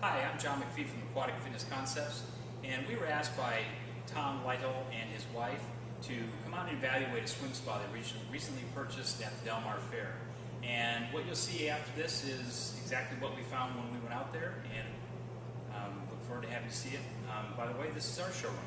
Hi, I'm John McPhee from Aquatic Fitness Concepts, and we were asked by Tom Lytle and his wife to come out and evaluate a swim spa they recently purchased at the Del Mar Fair. And what you'll see after this is exactly what we found when we went out there, and look forward to having you see it. By the way, this is our showroom.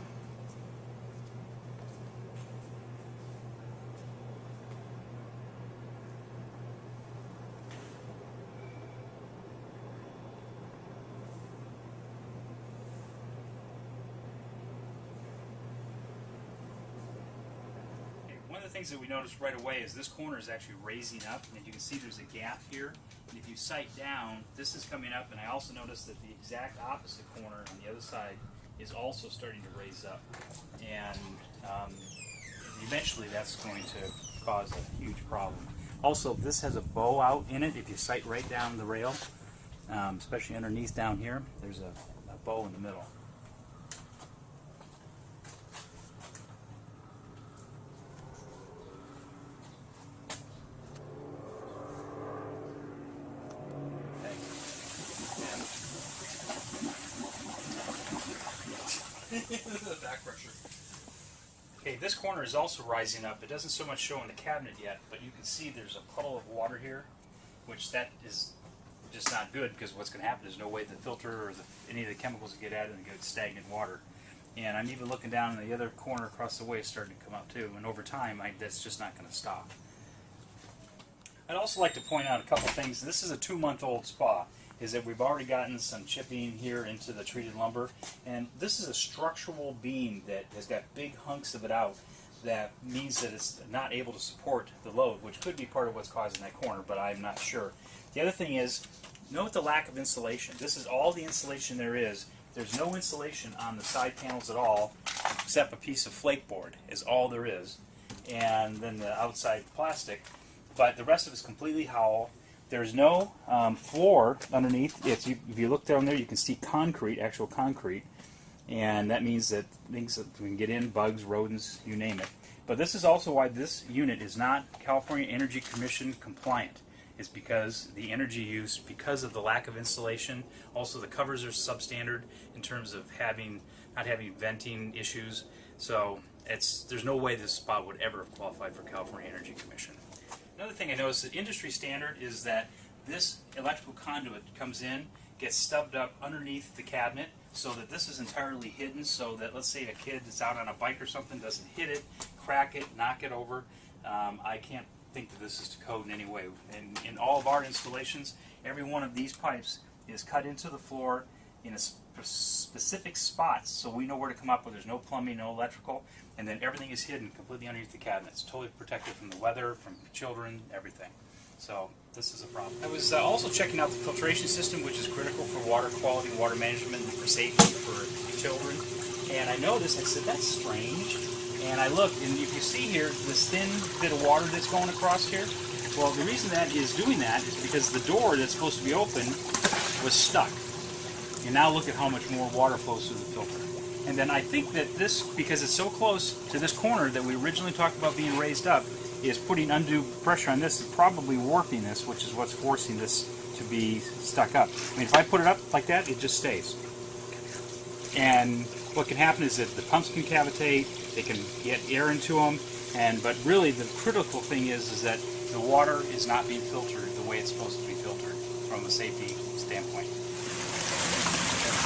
One of the things that we noticed right away is this corner is actually raising up, and you can see there's a gap here. And if you sight down, this is coming up, and I also noticed that the exact opposite corner on the other side is also starting to raise up. And eventually that's going to cause a huge problem. Also, this has a bow out in it. If you sight right down the rail, especially underneath down here, there's a bow in the middle. The back pressure. Okay, this corner is also rising up. It doesn't so much show in the cabinet yet, but you can see there's a puddle of water here, which that is just not good, because what's going to happen is no way the filter or any of the chemicals that get added and get stagnant water. And I'm even looking down in the other corner across the way, it's starting to come up too, and over time that's just not going to stop. I'd also like to point out a couple things. This is a 2-month-old spa. Is that we've already gotten some chipping here into the treated lumber, and this is a structural beam that has got big hunks of it out. That means that it's not able to support the load, which could be part of what's causing that corner, but I'm not sure. The other thing is, note the lack of insulation. This is all the insulation there is. There's no insulation on the side panels at all, except a piece of flake board is all there is, and then the outside plastic, but the rest of it is completely hollow. There's no floor underneath. If you look down there, you can see concrete, actual concrete, and that means that things that we can get in, bugs, rodents, you name it. But this is also why this unit is not California Energy Commission compliant. It's because the energy use, because of the lack of insulation. Also, the covers are substandard in terms of not having venting issues. So there's no way this spa would ever have qualified for California Energy Commission. Another thing I noticed, that industry standard is that this electrical conduit comes in, gets stubbed up underneath the cabinet, so that this is entirely hidden, so that, let's say a kid that's out on a bike or something doesn't hit it, crack it, knock it over. I can't think that this is to code in any way. In all of our installations, every one of these pipes is cut into the floor in a specific spots, so we know where to come up with. There's no plumbing, no electrical, and then everything is hidden completely underneath the cabinet. It's totally protected from the weather, from children, everything. So this is a problem. I was also checking out the filtration system, which is critical for water quality, water management, and for safety for children. And I noticed, I said, that's strange. And I looked, and if you see here, this thin bit of water that's going across here, well, the reason that is doing that is because the door that's supposed to be open was stuck. And now look at how much more water flows through the filter. And then I think that this, because it's so close to this corner that we originally talked about being raised up, is putting undue pressure on this and probably warping this, which is what's forcing this to be stuck up. I mean, if I put it up like that, it just stays. And what can happen is that the pumps can cavitate, they can get air into them, but really the critical thing is that the water is not being filtered the way it's supposed to be filtered from a safety standpoint.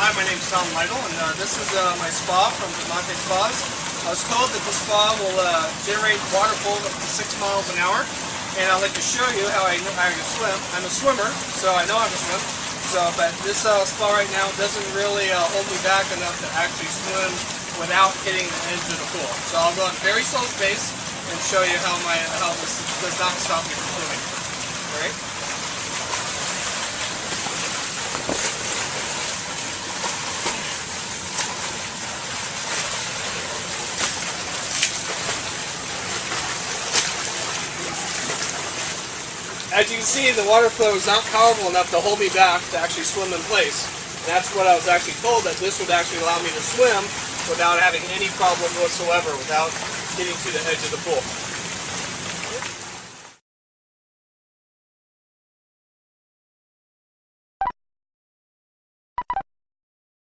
Hi, my name is Tom Lytle, and this is my spa from Diamante Spas. I was told that the spa will generate water flow of up to 6 miles an hour, and I'd like to show you how I can swim. I'm a swimmer, so I know how to swim. But this spa right now doesn't really hold me back enough to actually swim without hitting the edge of the pool. So I'll go at a very slow pace and show you how this does not stop me from swimming. All right? As you can see, the water flow is not powerful enough to hold me back to actually swim in place. And that's what I was actually told, that this would actually allow me to swim without having any problem whatsoever, without getting to the edge of the pool.